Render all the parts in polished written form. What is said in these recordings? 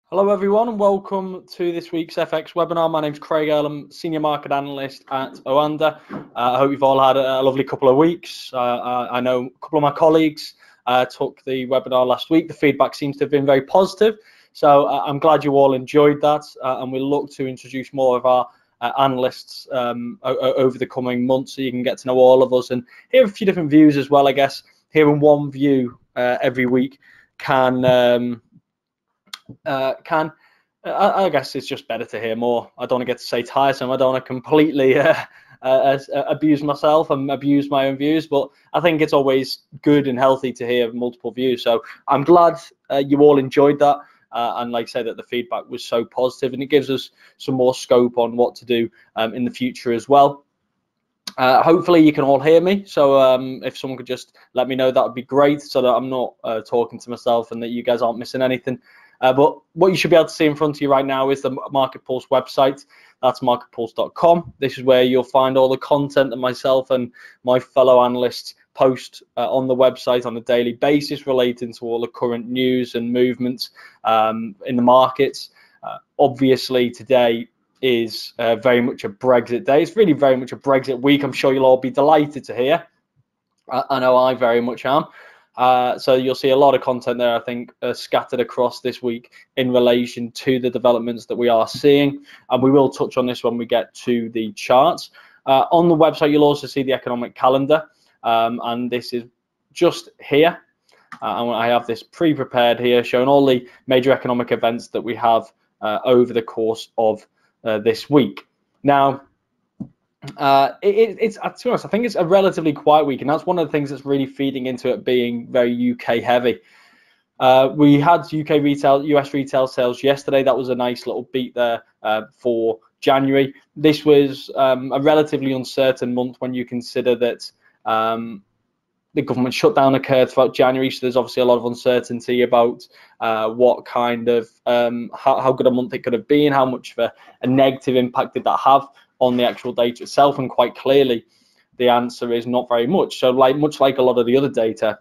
Hello everyone and welcome to this week's FX webinar. My name's Craig Erlam, Senior Market Analyst at OANDA. I hope you've all had a lovely couple of weeks. I know a couple of my colleagues took the webinar last week. The feedback seems to have been very positive. So I'm glad you all enjoyed that, and we'll look to introduce more of our analysts over the coming months so you can get to know all of us and hear a few different views as well. I guess hearing one view every week I guess it's just better to hear more. I don't want to get to say tiresome. I don't want to completely abuse myself and abuse my own views, but I think it's always good and healthy to hear multiple views. So I'm glad you all enjoyed that, and like I say, that the feedback was so positive, and it gives us some more scope on what to do in the future as well. Hopefully you can all hear me, so if someone could just let me know, that would be great, so that I'm not talking to myself and that you guys aren't missing anything. But what you should be able to see in front of you right now is the MarketPulse website. That's marketpulse.com. This is where you'll find all the content that myself and my fellow analysts post on the website on a daily basis relating to all the current news and movements in the markets. Obviously, today is very much a Brexit day. It's really very much a Brexit week. I'm sure you'll all be delighted to hear. I know I very much am. So you'll see a lot of content there, I think, scattered across this week in relation to the developments that we are seeing. And we will touch on this when we get to the charts. On the website, you'll also see the economic calendar. And this is just here. And I have this pre-prepared here showing all the major economic events that we have over the course of this week. Now, to be honest, I think it's a relatively quiet week, and that's one of the things that's really feeding into it being very UK heavy. We had US retail sales yesterday. That was a nice little beat there for January. This was a relatively uncertain month when you consider that the government shutdown occurred throughout January, so there's obviously a lot of uncertainty about what kind of how good a month it could have been, how much of a negative impact did that have on the actual data itself. And quite clearly the answer is not very much. So much like a lot of the other data,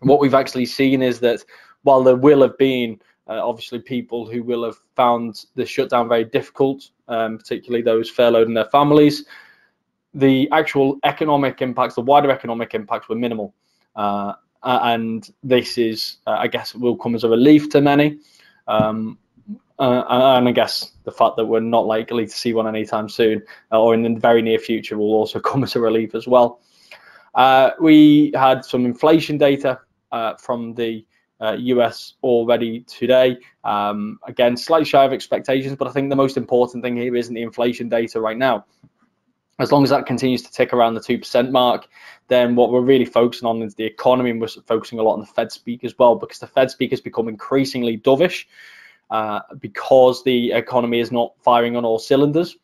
what we've actually seen is that while there will have been obviously people who will have found the shutdown very difficult, particularly those furloughed and their families, the actual economic impacts, the wider economic impacts, were minimal, and this is I guess will come as a relief to many. And I guess the fact that we're not likely to see one anytime soon or in the very near future will also come as a relief as well. We had some inflation data from the US already today. Again, slightly shy of expectations, but I think the most important thing here isn't the inflation data right now. As long as that continues to tick around the 2% mark, then what we're really focusing on is the economy, and we're focusing a lot on the Fed speak as well, because the Fed speak has become increasingly dovish. Because the economy is not firing on all cylinders.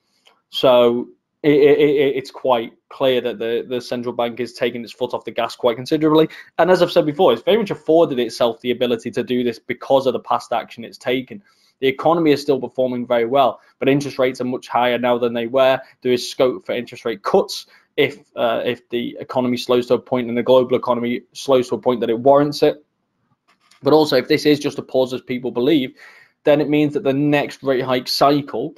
So it's quite clear that the central bank is taking its foot off the gas quite considerably. And as I've said before, it's very much afforded itself the ability to do this because of the past action it's taken. The economy is still performing very well, but interest rates are much higher now than they were. There is scope for interest rate cuts if the economy slows to a point and the global economy slows to a point that it warrants it. But also, if this is just a pause as people believe, then it means that the next rate hike cycle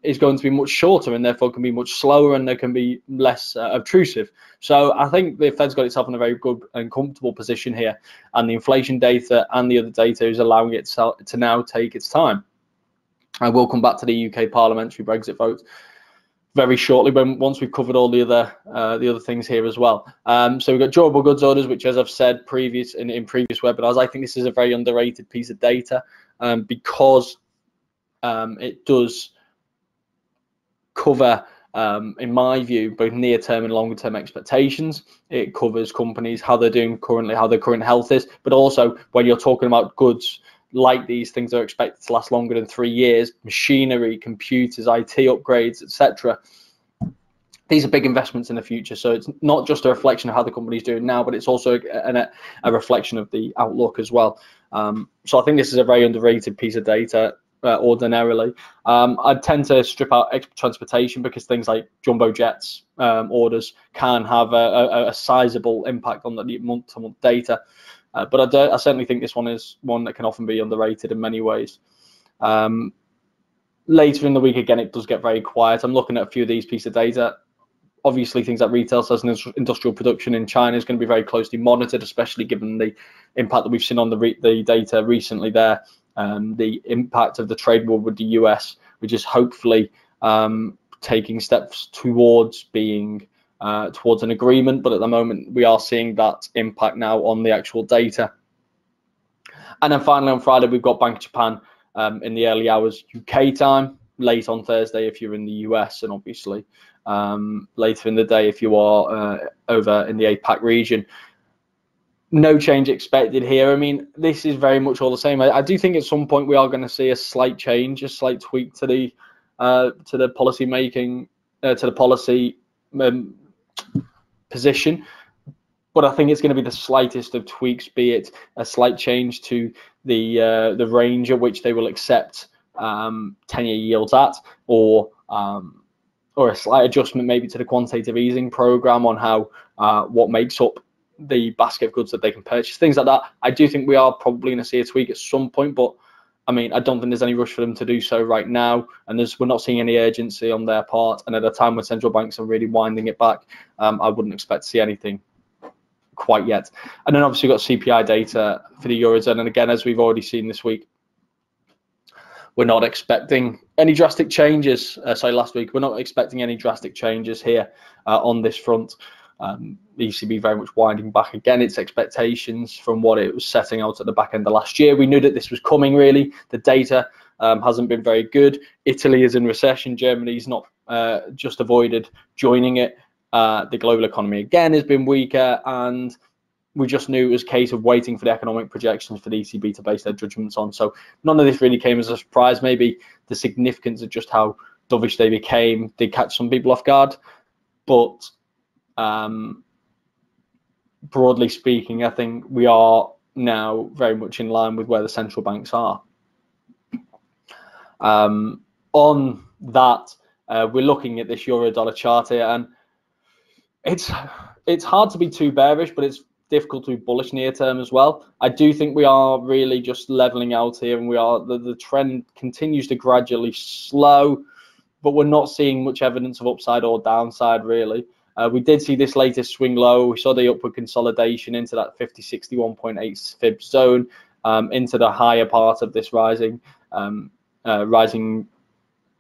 is going to be much shorter and therefore can be much slower, and there can be less obtrusive. So I think the Fed's got itself in a very good and comfortable position here, and the inflation data and the other data is allowing it to now take its time. I will come back to the UK parliamentary Brexit vote very shortly once we've covered all the other things here as well. So we've got durable goods orders, which, as I've said in previous webinars, I think this is a very underrated piece of data because it does cover, in my view, both near-term and longer-term expectations. It covers companies, how they're doing currently, how their current health is, but also when you're talking about goods like these, things are expected to last longer than 3 years, machinery, computers, IT upgrades, etc. These are big investments in the future, so it's not just a reflection of how the company's doing now, but it's also a reflection of the outlook as well. So I think this is a very underrated piece of data. ordinarily. I tend to strip out transportation because things like jumbo jets orders can have a sizable impact on the month-to-month data. But I certainly think this one is one that can often be underrated in many ways. Later in the week, again, it does get very quiet. I'm looking at a few of these pieces of data. Obviously, things like retail sales and industrial production in China is going to be very closely monitored, especially given the impact that we've seen on the data recently there. The impact of the trade war with the US, which is hopefully taking steps towards being towards an agreement. But at the moment, we are seeing that impact now on the actual data. And then finally, on Friday, we've got Bank of Japan in the early hours UK time, late on Thursday if you're in the US, and obviously later in the day if you are over in the APAC region. No change expected here. I mean, this is very much all the same. I do think at some point we are going to see a slight change, a slight tweak to the policy making, to the policy position. But I think it's going to be the slightest of tweaks, be it a slight change to the range at which they will accept 10-year yields at, or a slight adjustment maybe to the quantitative easing program on how what makes up the basket of goods that they can purchase, things like that. I do think we are probably going to see a tweak at some point, but I mean, I don't think there's any rush for them to do so right now, and we're not seeing any urgency on their part. And at a time when central banks are really winding it back, I wouldn't expect to see anything quite yet. And then obviously we've got CPI data for the Eurozone, and again, as we've already seen this week, we're not expecting any drastic changes. Last week, we're not expecting any drastic changes here on this front. The ECB very much winding back again its expectations from what it was setting out at the back end of last year. We knew that this was coming, really. The data hasn't been very good. Italy is in recession. Germany's not just avoided joining it. The global economy again has been weaker, and we just knew it was a case of waiting for the economic projections for the ECB to base their judgments on. So none of this really came as a surprise. Maybe the significance of just how dovish they became did catch some people off guard, but broadly speaking, I think we are now very much in line with where the central banks are. On that, we're looking at this euro-dollar chart here, and it's hard to be too bearish, but it's difficult to be bullish near term as well. I do think we are really just leveling out here, and the trend continues to gradually slow, but we're not seeing much evidence of upside or downside really. We did see this latest swing low. We saw the upward consolidation into that 50-61.8 fib zone, into the higher part of this rising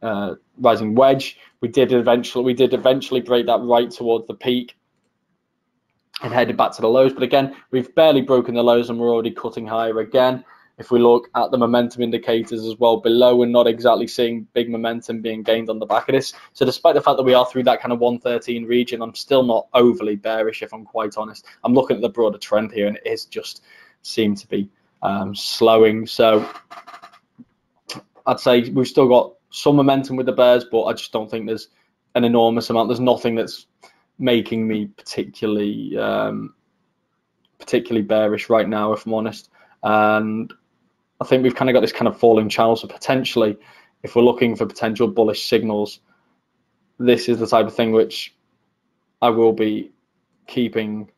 wedge. We did eventually break that right towards the peak and headed back to the lows. But again, we've barely broken the lows and we're already cutting higher again. If we look at the momentum indicators as well below, we're not exactly seeing big momentum being gained on the back of this. So despite the fact that we are through that kind of 113 region, I'm still not overly bearish, if I'm quite honest. I'm looking at the broader trend here, and it is just seemed to be slowing. So I'd say we've still got some momentum with the bears, but I just don't think there's an enormous amount. There's nothing that's making me particularly bearish right now, if I'm honest. And I think we've kind of got this kind of falling channel. So potentially, if we're looking for potential bullish signals, this is the type of thing which I will be keeping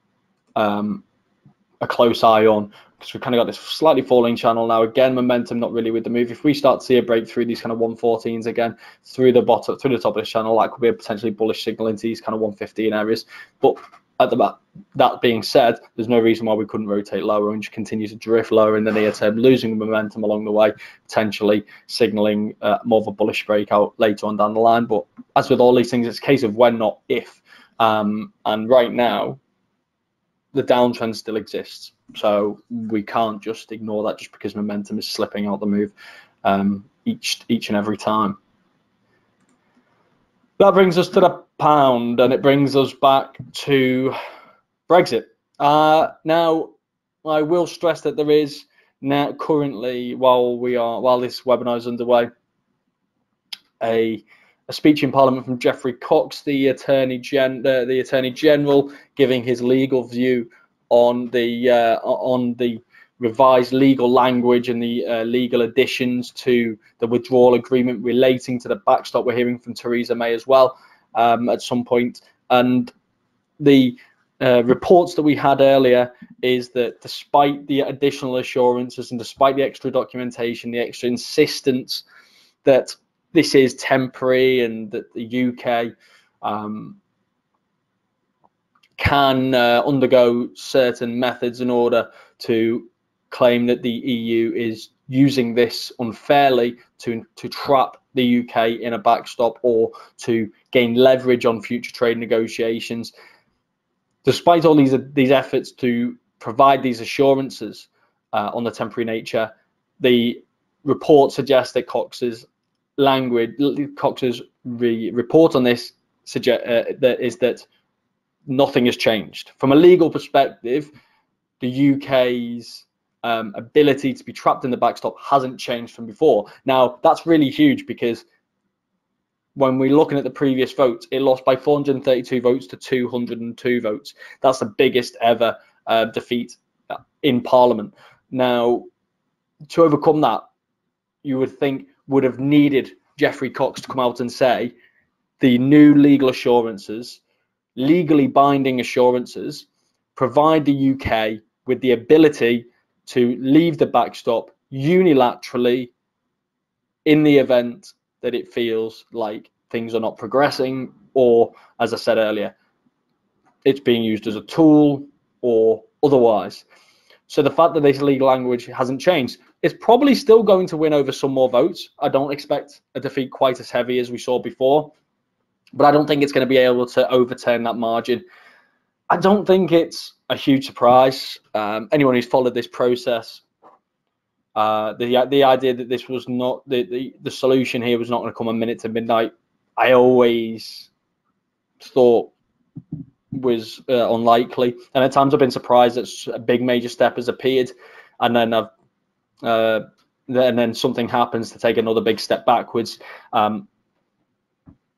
a close eye on, because we've kind of got this slightly falling channel now. Again, momentum not really with the move. If we start to see a break through these kind of 114s again, through the top of this channel, that could be a potentially bullish signal into these kind of 115 areas. But at the back, that being said, there's no reason why we couldn't rotate lower and just continue to drift lower in the near term, losing momentum along the way, potentially signaling more of a bullish breakout later on down the line. But as with all these things, it's a case of when, not if. And right now, the downtrend still exists. So we can't just ignore that just because momentum is slipping out the move each and every time. That brings us to the pound, and it brings us back to Brexit. Now, I will stress that there is now currently, while this webinar is underway, a speech in Parliament from Geoffrey Cox, the Attorney General, giving his legal view on the revised legal language and the legal additions to the withdrawal agreement relating to the backstop. We're hearing from Theresa May as well at some point. And the reports that we had earlier is that despite the additional assurances and despite the extra documentation, the extra insistence that this is temporary and that the UK can undergo certain methods in order to claim that the EU is using this unfairly to trap the UK in a backstop or to gain leverage on future trade negotiations. Despite all these efforts to provide these assurances on the temporary nature, the report suggests that Cox's report on this is that nothing has changed. From a legal perspective, the UK's ability to be trapped in the backstop hasn't changed from before. Now, that's really huge because when we're looking at the previous votes, it lost by 432 votes to 202 votes. That's the biggest ever defeat in Parliament. Now, to overcome that, you would think would have needed Geoffrey Cox to come out and say the new legal assurances, legally binding assurances, provide the UK with the ability to leave the backstop unilaterally in the event that it feels like things are not progressing, or, as I said earlier, it's being used as a tool or otherwise. So the fact that this legal language hasn't changed, it's probably still going to win over some more votes. I don't expect a defeat quite as heavy as we saw before, but I don't think it's going to be able to overturn that margin. I don't think it's a huge surprise. Anyone who's followed this process, the idea that this was not the solution here was not going to come a minute to midnight, I always thought was unlikely. And at times I've been surprised that a big major step has appeared, and then something happens to take another big step backwards,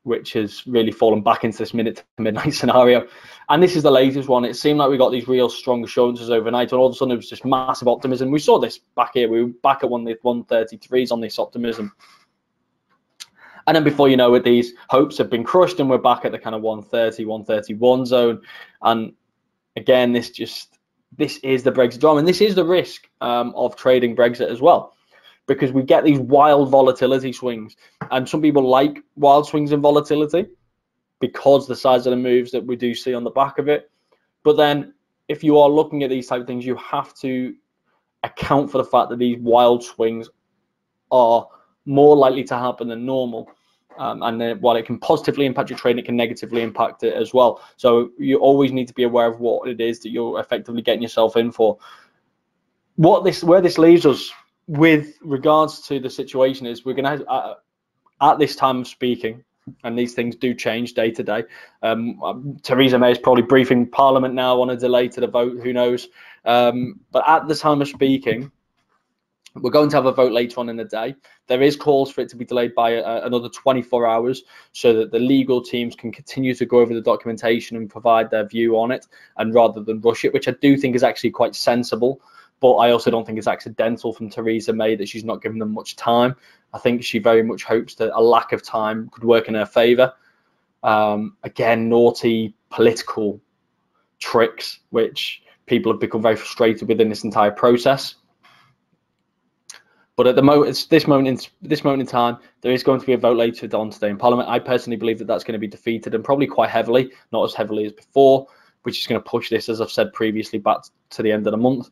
which has really fallen back into this minute to midnight scenario. And this is the latest one. It seemed like we got these real strong assurances overnight, and all of a sudden it was just massive optimism. We saw this back here. We were back at 133s on this optimism. And then before you know it, these hopes have been crushed and we're back at the kind of 130, 131 zone. And again, this is the Brexit drama. And this is the risk of trading Brexit as well, because we get these wild volatility swings. And some people like wild swings in volatility because the size of the moves that we do see on the back of it. But then if you are looking at these type of things, you have to account for the fact that these wild swings are more likely to happen than normal. And then while it can positively impact your trade, it can negatively impact it as well. So you always need to be aware of what it is that you're effectively getting yourself in for. Where this leaves us with regards to the situation is we're going to, at this time of speaking, and these things do change day to day. Theresa May is probably briefing Parliament now on a delay to the vote, who knows. But at the time of speaking, we're going to have a vote later on in the day. There is calls for it to be delayed by another 24 hours so that the legal teams can continue to go over the documentation and provide their view on it, and rather than rush it, which I do think is actually quite sensible. But I also don't think it's accidental from Theresa May that she's not giving them much time. I think she very much hopes that a lack of time could work in her favour. Again, naughty political tricks, which people have become very frustrated with in this entire process. But at the moment, this moment in time, there is going to be a vote later on today in Parliament. I personally believe that that's going to be defeated, and probably quite heavily, not as heavily as before, which is going to push this, as I've said previously, back to the end of the month.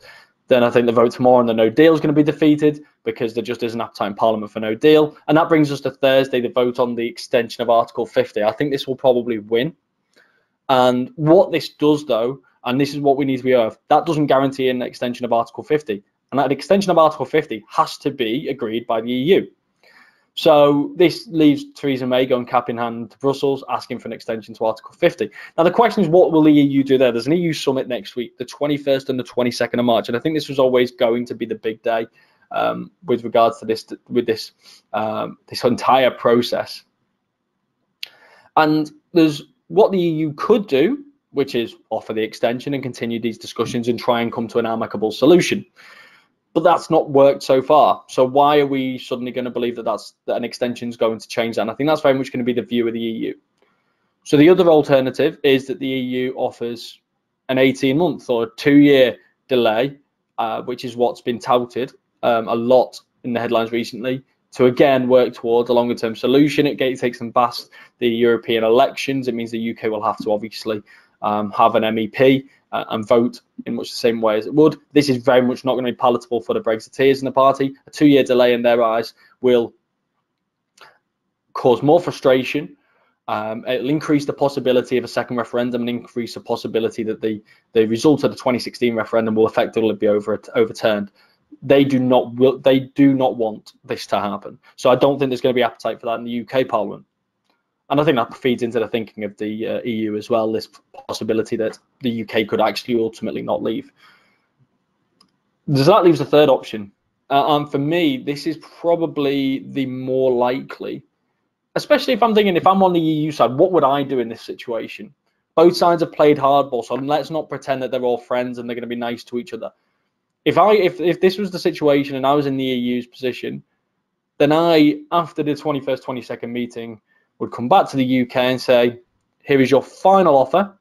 Then I think the vote tomorrow on the no deal is going to be defeated because there just isn't appetite in Parliament for no deal. And that brings us to Thursday, the vote on the extension of Article 50. I think this will probably win. And what this does, though, and this is what we need to be aware of, that doesn't guarantee an extension of Article 50. And that extension of Article 50 has to be agreed by the EU. So this leaves Theresa May going cap in hand to Brussels, asking for an extension to Article 50. Now, the question is, what will the EU do there? There's an EU summit next week, the 21st and the 22nd of March. And I think this was always going to be the big day with regards to this, this entire process. And there's what the EU could do, which is offer the extension and continue these discussions and try and come to an amicable solution. But that's not worked so far. So why are we suddenly going to believe that that an extension is going to change that? And I think that's very much going to be the view of the EU. So the other alternative is that the EU offers an 18-month or a 2-year delay, which is what's been touted a lot in the headlines recently, to again work towards a longer term solution. It takes them past the European elections. It means the UK will have to obviously have an MEP and vote in much the same way as it would. This is very much not going to be palatable for the Brexiteers in the party. A 2-year delay in their eyes will cause more frustration. It'll increase the possibility of a second referendum and increase the possibility that the result of the 2016 referendum will effectively be overturned. They do not want this to happen. So I don't think there's going to be appetite for that in the UK Parliament. And I think that feeds into the thinking of the EU as well, this possibility that the UK could actually ultimately not leave. So that leaves a third option. And for me, this is probably the more likely, especially if I'm thinking, if I'm on the EU side, what would I do in this situation? Both sides have played hardball, so let's not pretend that they're all friends and they're going to be nice to each other. If this was the situation and I was in the EU's position, then I, after the 21st, 22nd meeting, would come back to the UK and say, here is your final offer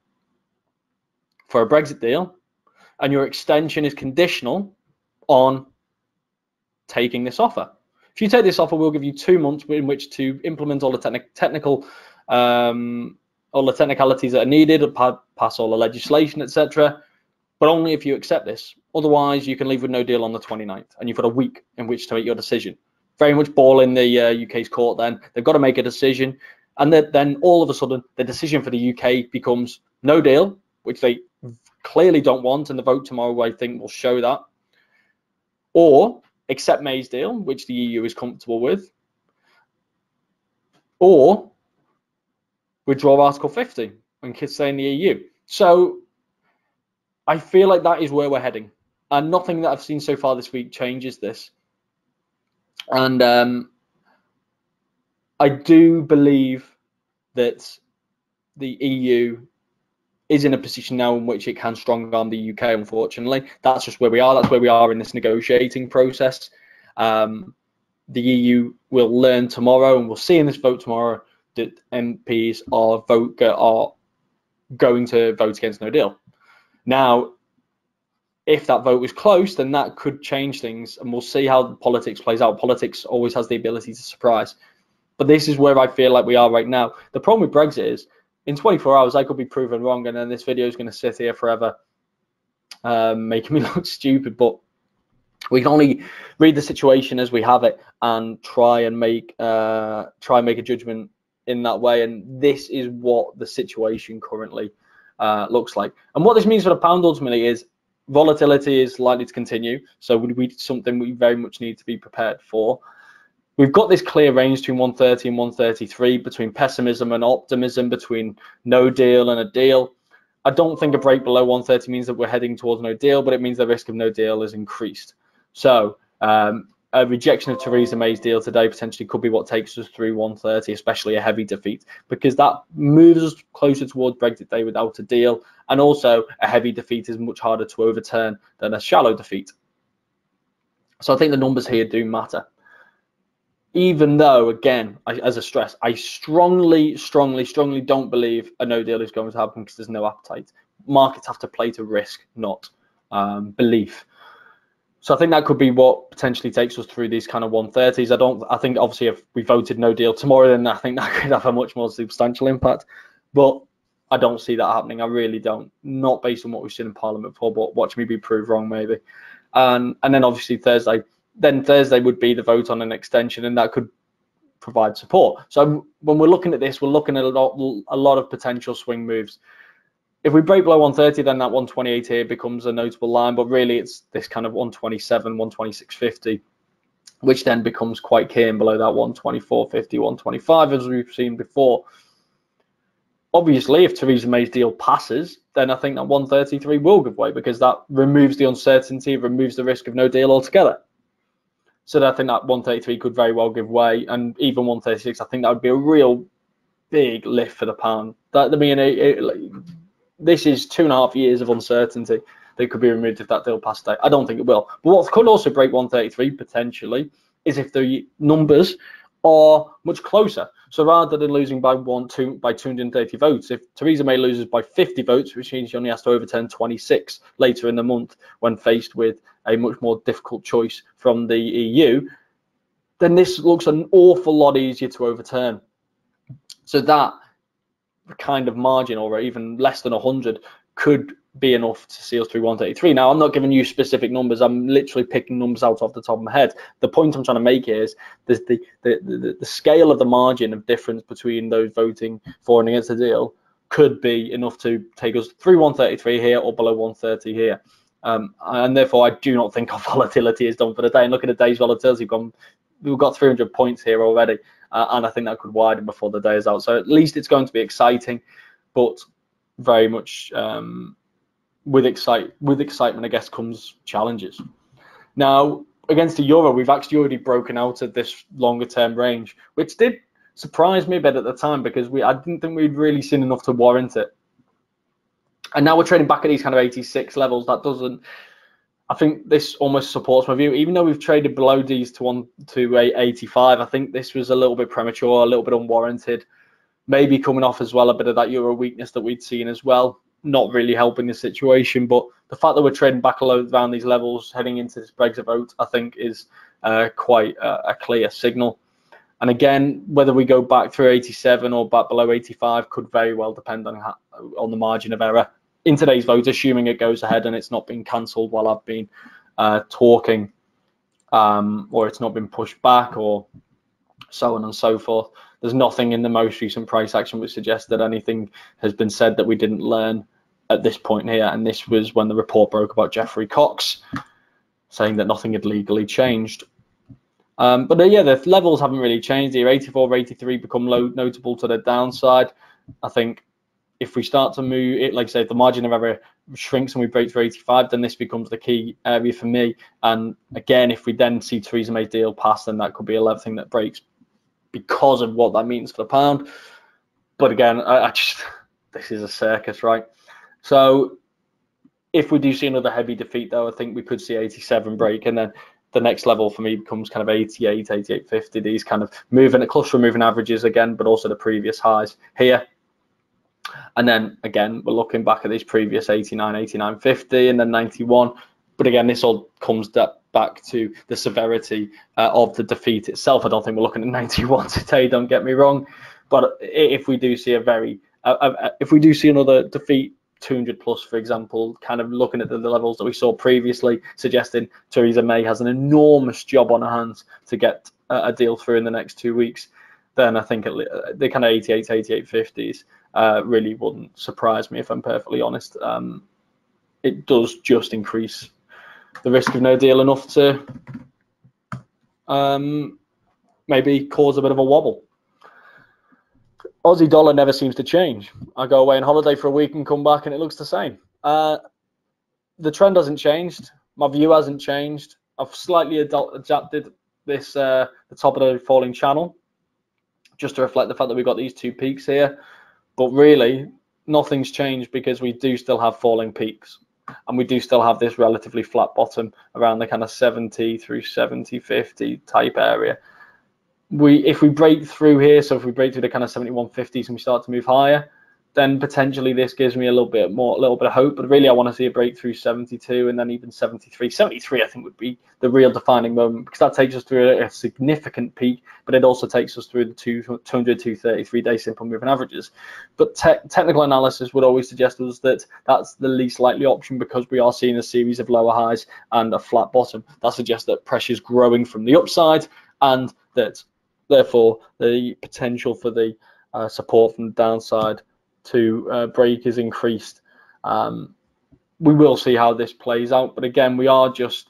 for a Brexit deal, and your extension is conditional on taking this offer. If you take this offer, we'll give you 2 months in which to implement all the all the technicalities that are needed, pass all the legislation, etc. But only if you accept this. Otherwise, you can leave with no deal on the 29th, and you've got a week in which to make your decision. Very much ball in the UK's court then. They've got to make a decision. And then all of a sudden, the decision for the UK becomes no deal, which they clearly don't want. And the vote tomorrow, I think, will show that. Or accept May's deal, which the EU is comfortable with. Or withdraw Article 50 and stay in the EU. So I feel like that is where we're heading. And nothing that I've seen so far this week changes this. And I do believe that the EU is in a position now in which it can strong arm the UK, unfortunately. That's just where we are. That's where we are in this negotiating process. The EU will learn tomorrow, and we'll see in this vote tomorrow that MPs are going to vote against no deal. Now, if that vote was close, then that could change things, and we'll see how the politics plays out. Politics always has the ability to surprise. But this is where I feel like we are right now. The problem with Brexit is, in 24 hours, I could be proven wrong, and then this video is going to sit here forever, making me look stupid. But we can only read the situation as we have it and try and make a judgment in that way. And this is what the situation currently looks like. And what this means for the pound ultimately is volatility is likely to continue. So would be something we very much need to be prepared for. We've got this clear range between 130 and 133, between pessimism and optimism, between no deal and a deal. I don't think a break below 130 means that we're heading towards no deal, but it means the risk of no deal is increased. So a rejection of Theresa May's deal today potentially could be what takes us through 130, especially a heavy defeat, because that moves us closer towards Brexit Day without a deal. And also a heavy defeat is much harder to overturn than a shallow defeat. So I think the numbers here do matter. Even though, again, as a stress, I strongly don't believe a no deal is going to happen because there's no appetite. Markets have to play to risk, not belief. So I think that could be what potentially takes us through these kind of 130s. I think obviously if we voted no deal tomorrow, then I think that could have a much more substantial impact. But I don't see that happening. I really don't. Not based on what we've seen in Parliament before, but watch me be proved wrong maybe. And then obviously Thursday. Then Thursday would be the vote on an extension, and that could provide support. So when we're looking at this, we're looking at a lot of potential swing moves. If we break below 130, then that 128 here becomes a notable line, but really it's this kind of 127, 126.50, which then becomes quite key and below that 124.50, 125, as we've seen before. Obviously, if Theresa May's deal passes, then I think that 133 will give way, because that removes the uncertainty, removes the risk of no deal altogether. So I think that 133 could very well give way, and even 136, I think that would be a real big lift for the pound. That, I mean, this is 2.5 years of uncertainty. that could be removed if that deal passed today. I don't think it will. But what could also break 133 potentially is if the numbers are much closer. So rather than losing by 230 votes, if Theresa May loses by 50 votes, which means she only has to overturn 26 later in the month when faced with a much more difficult choice from the EU, then this looks an awful lot easier to overturn. So that kind of margin, or even less than 100, could be enough to see us through 133. Now, I'm not giving you specific numbers. I'm literally picking numbers out off the top of my head. The point I'm trying to make here is the scale of the margin of difference between those voting for and against the deal could be enough to take us through 133 here or below 130 here. And therefore, I do not think our volatility is done for the day. And look at the day's volatility. We've got 300 points here already. And I think that could widen before the day is out. So at least it's going to be exciting, but very much with excitement, I guess, comes challenges. Now, against the euro, we've actually already broken out of this longer term range, which did surprise me a bit at the time because I didn't think we'd really seen enough to warrant it. And now we're trading back at these kind of 86 levels. That doesn't, I think this almost supports my view. Even though we've traded below these to 85, I think this was a little bit premature, a little bit unwarranted. Maybe coming off as well a bit of that euro weakness that we'd seen as well. Not really helping the situation, but the fact that we're trading back around these levels heading into this Brexit vote, I think is quite a clear signal. And again, whether we go back through 87 or back below 85 could very well depend on the margin of error in today's vote, assuming it goes ahead and it's not been cancelled while I've been talking, or it's not been pushed back, or so on and so forth. There's nothing in the most recent price action which suggests that anything has been said that we didn't learn at this point here. And this was when the report broke about Jeffrey Cox saying that nothing had legally changed. But yeah, the levels haven't really changed here. 84, 83 become notable to the downside. I think if we start to move it, like I say, if the margin of error shrinks and we break through 85, then this becomes the key area for me. And again, if we then see Theresa May's deal pass, then that could be another thing that breaks because of what that means for the pound. But again, this is a circus, right? So if we do see another heavy defeat, though, I think we could see 87 break, and then the next level for me becomes kind of 88, 88.50. These kind of cluster moving averages again, but also the previous highs here. And then again, we're looking back at these previous 89, 89.50, and then 91. But again, this all comes back to the severity of the defeat itself. I don't think we're looking at 91 today, don't get me wrong. But if we do see if we do see another defeat, 200 plus, for example, kind of looking at the levels that we saw previously, suggesting Theresa May has an enormous job on her hands to get a deal through in the next 2 weeks, then I think the kind of 88, 88.50s really wouldn't surprise me, if I'm perfectly honest. It does just increase the risk of no deal enough to maybe cause a bit of a wobble. Aussie dollar never seems to change. I go away on holiday for a week and come back and it looks the same. The trend hasn't changed. My view hasn't changed. I've slightly adapted this the top of the falling channel just to reflect the fact that we've got these two peaks here. But really, nothing's changed because we do still have falling peaks. And we do still have this relatively flat bottom around the kind of 70 through 70.50 type area. If we break through here, so if we break through the kind of 71.50s and we start to move higher, then potentially this gives me a little bit of hope. But really, I want to see a breakthrough 72 and then even 73. 73, I think, would be the real defining moment, because that takes us through a significant peak, but it also takes us through the 200, 233-day simple moving averages. But technical analysis would always suggest to us that that's the least likely option, because we are seeing a series of lower highs and a flat bottom. That suggests that pressure is growing from the upside, and that therefore the potential for the support from the downside to break is increased. We will see how this plays out, but again, we are just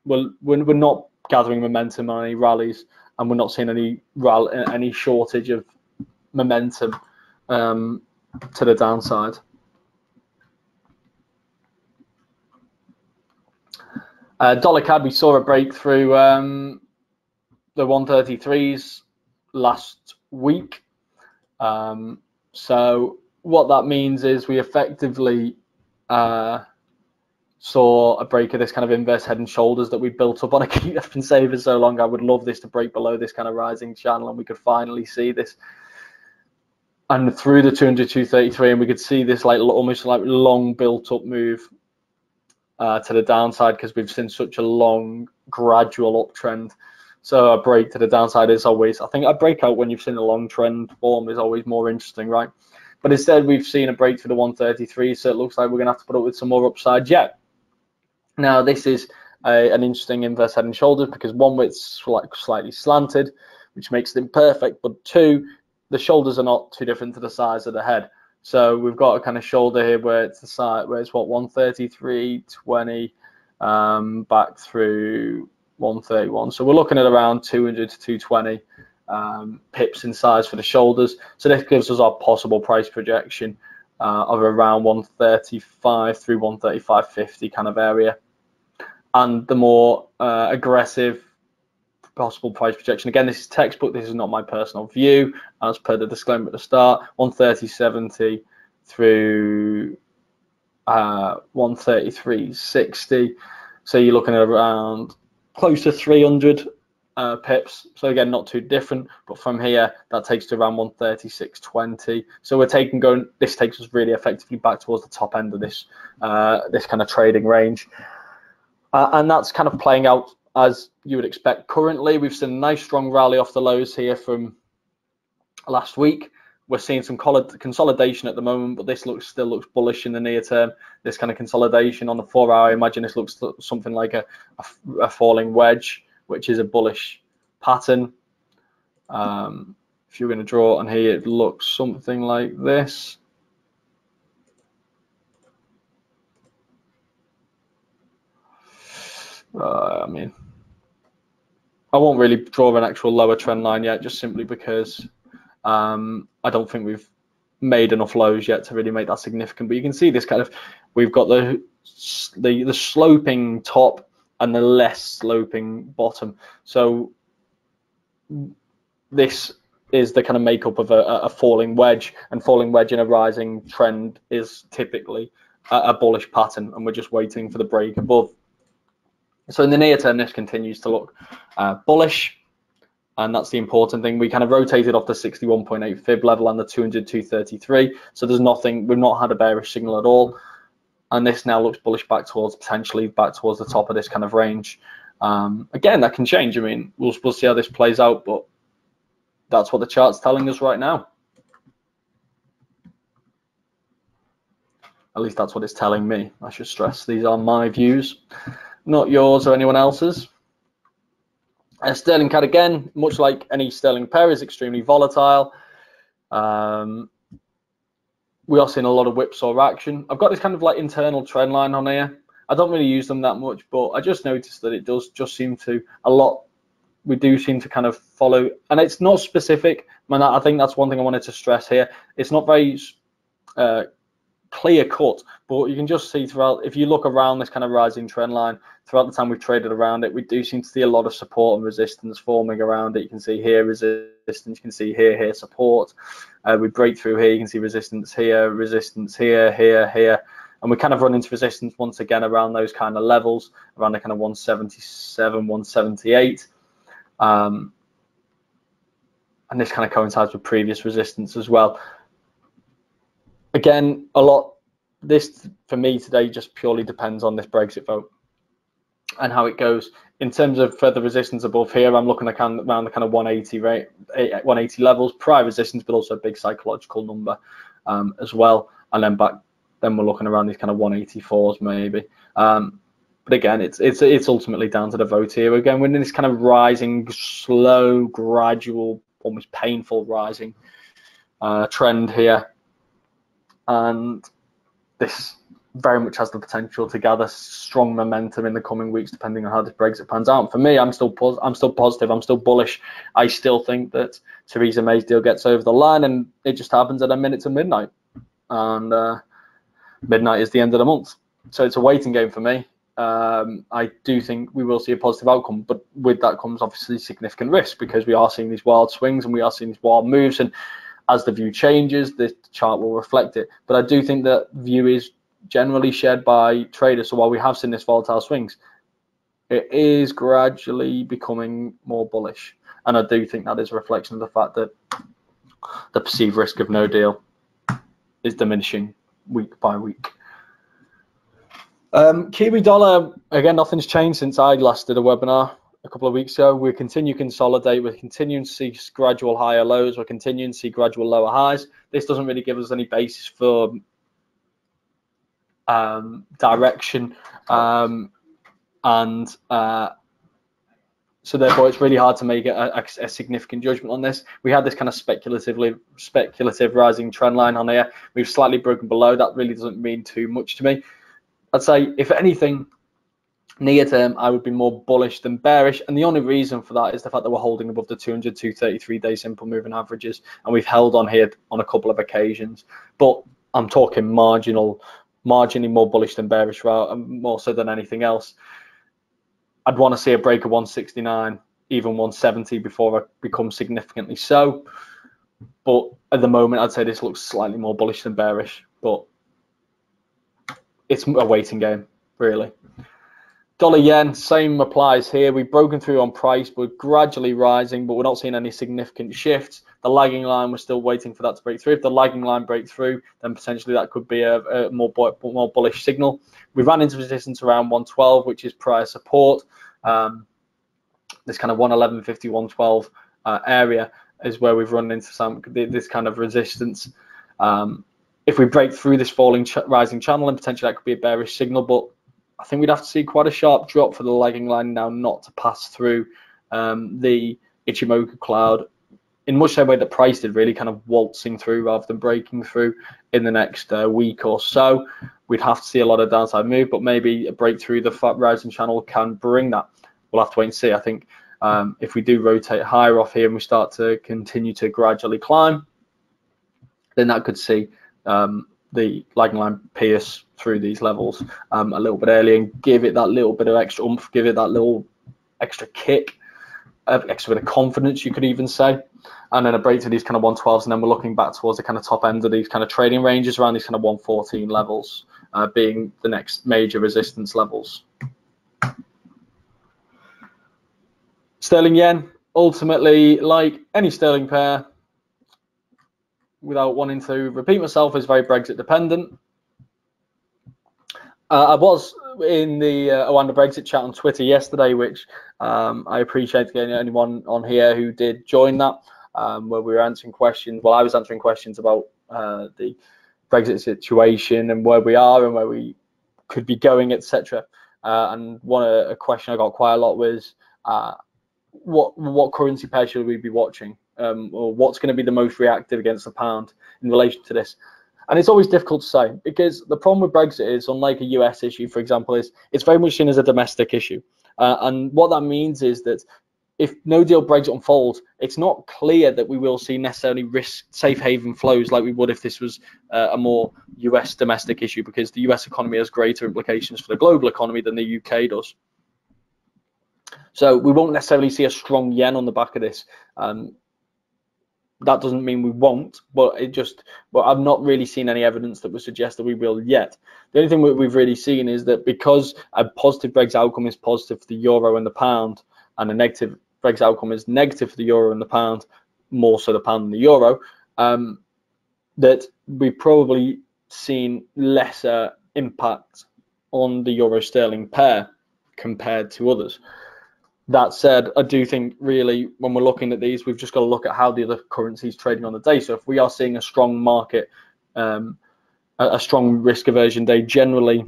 we're not gathering momentum on any rallies, and we're not seeing any shortage of momentum to the downside. Dollar CAD, we saw a breakthrough the 133s last week. So what that means is we effectively saw a break of this kind of inverse head and shoulders that we built up on. I've been saying for so long, I would love this to break below this kind of rising channel, and we could finally see this. And through the 200, 233, and we could see this like almost like long built up move to the downside, because we've seen such a long gradual uptrend. So a break to the downside is always, I think a breakout when you've seen a long trend form is always more interesting, right? But instead we've seen a break to the 133, so it looks like we're gonna have to put up with some more upside yet. Now this is an interesting inverse head and shoulders, because one, it's slightly slanted, which makes it imperfect, but two, the shoulders are not too different to the size of the head. So we've got a kind of shoulder here where it's the side where it's what 133.20 back through 131. So we're looking at around 200 to 220 pips in size for the shoulders. So this gives us our possible price projection of around 135 through 135.50 kind of area. And the more aggressive possible price projection, again, this is textbook, this is not my personal view, as per the disclaimer at the start, 130.70 through 133.60. So you're looking at around close to 300 pips. So again, not too different, but from here that takes to around 136.20. So we're this takes us really effectively back towards the top end of this this kind of trading range, and that's kind of playing out as you would expect. Currently, we've seen a nice strong rally off the lows here from last week. We're seeing some consolidation at the moment, but this still looks bullish in the near term. This kind of consolidation on the 4 hour, I imagine this looks something like a falling wedge, which is a bullish pattern. If you're going to draw on here, it looks something like this. I mean, I won't really draw an actual lower trend line yet, just simply because I don't think we've made enough lows yet to really make that significant. But you can see this kind of, we've got the sloping top and the less sloping bottom. So this is the kind of makeup of a falling wedge, and falling wedge in a rising trend is typically a bullish pattern, and we're just waiting for the break above. So in the near term, this continues to look bullish, and that's the important thing. We kind of rotated off the 61.8 fib level and the 200 233. So there's nothing, we've not had a bearish signal at all, and this now looks bullish back towards, potentially back towards the top of this kind of range. Again, that can change. I mean, we'll see how this plays out, but that's what the chart's telling us right now. At least that's what it's telling me. I should stress these are my views, not yours or anyone else's. Sterling CAD, again, much like any sterling pair, is extremely volatile. We are seeing a lot of whipsaw action. I've got this kind of like internal trend line on here. I don't really use them that much, but I just noticed that it does just seem to we do seem to kind of follow, and it's not specific. Man, I think that's one thing I wanted to stress here. It's not very clear cut, but you can just see throughout, if you look around this kind of rising trend line, throughout the time we've traded around it, we do seem to see a lot of support and resistance forming around it. You can see here resistance, you can see here support. We break through here, you can see resistance here, here, and we kind of run into resistance once again around those kind of levels, around the kind of 177, 178. And this kind of coincides with previous resistance as well. Again, this for me today just purely depends on this Brexit vote and how it goes. In terms of further resistance above here, I'm looking at around the kind of 180 rate, 180 levels, prior resistance, but also a big psychological number as well. And then we're looking around these kind of 184s maybe. But again, it's ultimately down to the vote here. Again, we're in this kind of rising, slow, gradual, almost painful rising trend here. And this very much has the potential to gather strong momentum in the coming weeks, depending on how this Brexit pans out. And for me, I'm still positive. I'm still bullish. I still think that Theresa May's deal gets over the line, and it just happens at a minute to midnight. And midnight is the end of the month, so it's a waiting game for me. I do think we will see a positive outcome, but with that comes obviously significant risk, because we are seeing these wild swings and we are seeing these wild moves, and as the view changes, the chart will reflect it. But I do think that view is generally shared by traders. So while we have seen this volatile swings, it is gradually becoming more bullish. And I do think that is a reflection of the fact that the perceived risk of no deal is diminishing week by week. Cuba Dollar, again, nothing's changed since I last did a webinar a couple of weeks ago. We continue to consolidate. We're continuing to see gradual higher lows. We're continuing to see gradual lower highs. This doesn't really give us any basis for direction, so therefore it's really hard to make a significant judgment on this. We had this kind of speculative rising trend line on here. We've slightly broken below. That really doesn't mean too much to me. I'd say, if anything, near term, I would be more bullish than bearish. And the only reason for that is the fact that we're holding above the 200, 233-day simple moving averages. And we've held on here on a couple of occasions. But I'm talking marginally more bullish than bearish, more so than anything else. I'd want to see a break of 169, even 170 before I become significantly so. But at the moment, I'd say this looks slightly more bullish than bearish. But it's a waiting game, really. Dollar yen, same applies here. We've broken through on price. We're gradually rising, but we're not seeing any significant shifts. The lagging line, we're still waiting for that to break through. If the lagging line breaks through, then potentially that could be a more bullish signal. We ran into resistance around 112, which is prior support. This kind of 111.50, 112 area is where we've run into this kind of resistance. If we break through this rising channel, and potentially that could be a bearish signal, but I think we'd have to see quite a sharp drop for the lagging line now not to pass through the Ichimoku cloud in much the same way that price did, really kind of waltzing through rather than breaking through in the next week or so. We'd have to see a lot of downside move, but maybe a breakthrough the rising channel can bring that. We'll have to wait and see. I think if we do rotate higher off here and we start to continue to gradually climb, then that could see the lagging line pierce through these levels a little bit early and give it that little bit of extra oomph, give it that little extra kick, extra bit of confidence, you could even say. And then a break to these kind of 112s, and then we're looking back towards the kind of top end of these kind of trading ranges around these kind of 114 levels being the next major resistance levels. Sterling yen, ultimately, like any sterling pair, without wanting to repeat myself, is very Brexit dependent. I was in the OANDA Brexit chat on Twitter yesterday, which I appreciate getting anyone on here who did join that, where we were answering questions. Well, I was answering questions about the Brexit situation and where we are and where we could be going, etc. And a question I got quite a lot was, what currency pair should we be watching? Or what's going to be the most reactive against the pound in relation to this? And it's always difficult to say, because the problem with Brexit is, unlike a US issue, for example, is it's very much seen as a domestic issue. And what that means is that if no deal Brexit unfolds, it's not clear that we will see necessarily safe haven flows like we would if this was a more US domestic issue, because the US economy has greater implications for the global economy than the UK does. So we won't necessarily see a strong yen on the back of this. That doesn't mean we won't, but I've not really seen any evidence that would suggest that we will yet. The only thing we've really seen is that because a positive Brexit outcome is positive for the euro and the pound, and a negative Brexit outcome is negative for the euro and the pound, more so the pound than the euro, that we've probably seen lesser impact on the euro sterling pair compared to others. That said, I do think really when we're looking at these, we've just got to look at how the other currencies trading on the day. So if we are seeing a strong market, a strong risk aversion day generally,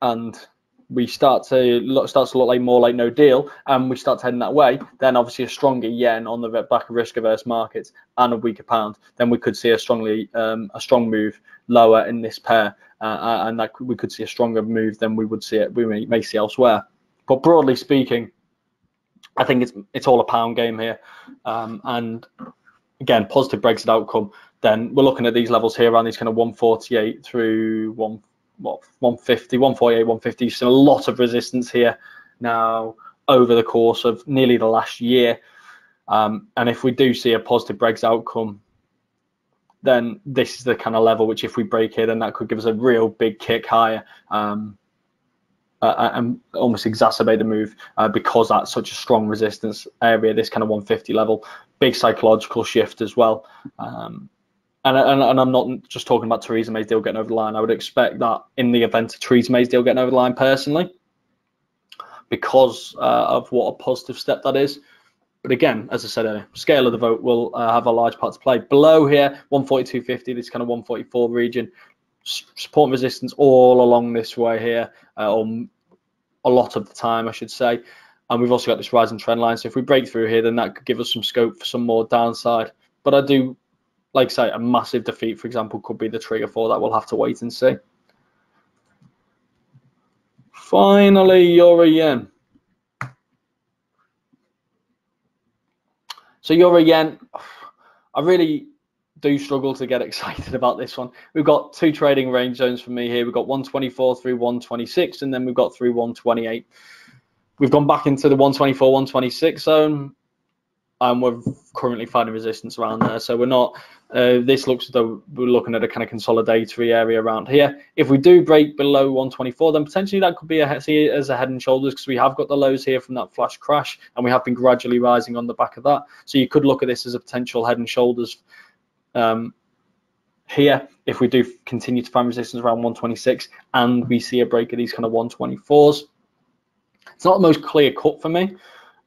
and we start to look like more like no deal, and we start heading that way, then obviously a stronger yen on the back of risk averse markets and a weaker pound, then we could see a strong move lower in this pair, and that we could see a stronger move than we may see elsewhere. But broadly speaking, I think it's all a pound game here. And again, positive Brexit outcome, then we're looking at these levels here around these kind of 148 through 150, 148, 150. You've seen a lot of resistance here now over the course of nearly the last year. And if we do see a positive Brexit outcome, then this is the kind of level which, if we break here, then that could give us a real big kick higher, and almost exacerbate the move, because that's such a strong resistance area, this kind of 150 level. Big psychological shift as well. And I'm not just talking about Theresa May's deal getting over the line. I would expect that in the event of Theresa May's deal getting over the line personally, because of what a positive step that is. But again, as I said earlier, scale of the vote will have a large part to play. Below here, 142.50, this kind of 144 region, support and resistance all along this way here, or a lot of the time, I should say. And we've also got this rising trend line. So if we break through here, then that could give us some scope for some more downside. But I do, like I say, a massive defeat, for example, could be the trigger for that. We'll have to wait and see. Finally, Euro Yen. So Euro Yen, I really do struggle to get excited about this one. We've got two trading range zones for me here. We've got 124 through 126, and then we've got through 128. We've gone back into the 124, 126 zone, and we're currently finding resistance around there. So we're not, this looks as though we're looking at a kind of consolidatory area around here. If we do break below 124, then potentially that could be see it as a head and shoulders, because we have got the lows here from that flash crash, and we have been gradually rising on the back of that. So you could look at this as a potential head and shoulders here if we do continue to find resistance around 126 and we see a break of these kind of 124s. It's not the most clear cut for me,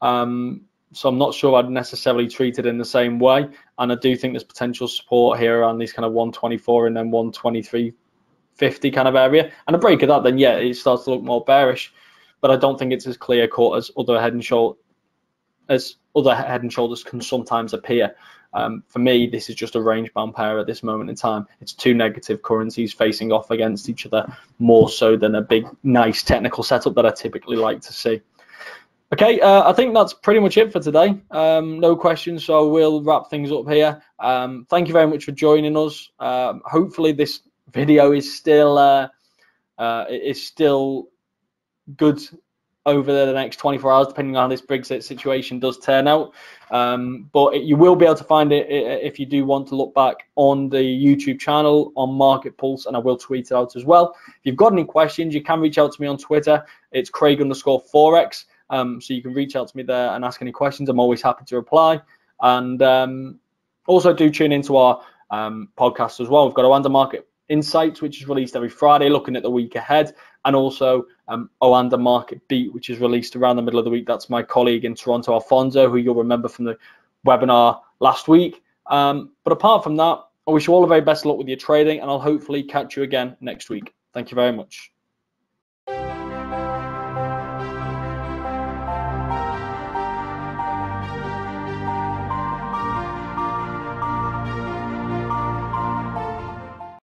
so I'm not sure I'd necessarily treat it in the same way, and I do think there's potential support here around these kind of 124 and then 123.50 kind of area, and a break of that, then yeah, it starts to look more bearish. But I don't think it's as clear cut as other head and shoulders can sometimes appear. For me, this is just a range-bound pair at this moment in time. It's two negative currencies facing off against each other, more so than a big, nice technical setup that I typically like to see. Okay, I think that's pretty much it for today. No questions, so we'll wrap things up here. Thank you very much for joining us. Hopefully this video is still good over the next 24 hours, depending on how this Brexit situation does turn out. But you will be able to find it if you do want to look back on the YouTube channel on MarketPulse, and I will tweet it out as well. If you've got any questions, you can reach out to me on Twitter. It's Craig_Forex. So you can reach out to me there and ask any questions. I'm always happy to reply. And also do tune into our podcast as well. We've got OANDA Market Insights, which is released every Friday, looking at the week ahead, and also OANDA Market Beat, which is released around the middle of the week. That's my colleague in Toronto, Alfonso, who you'll remember from the webinar last week. But apart from that, I wish you all the very best luck with your trading, and I'll hopefully catch you again next week. Thank you very much.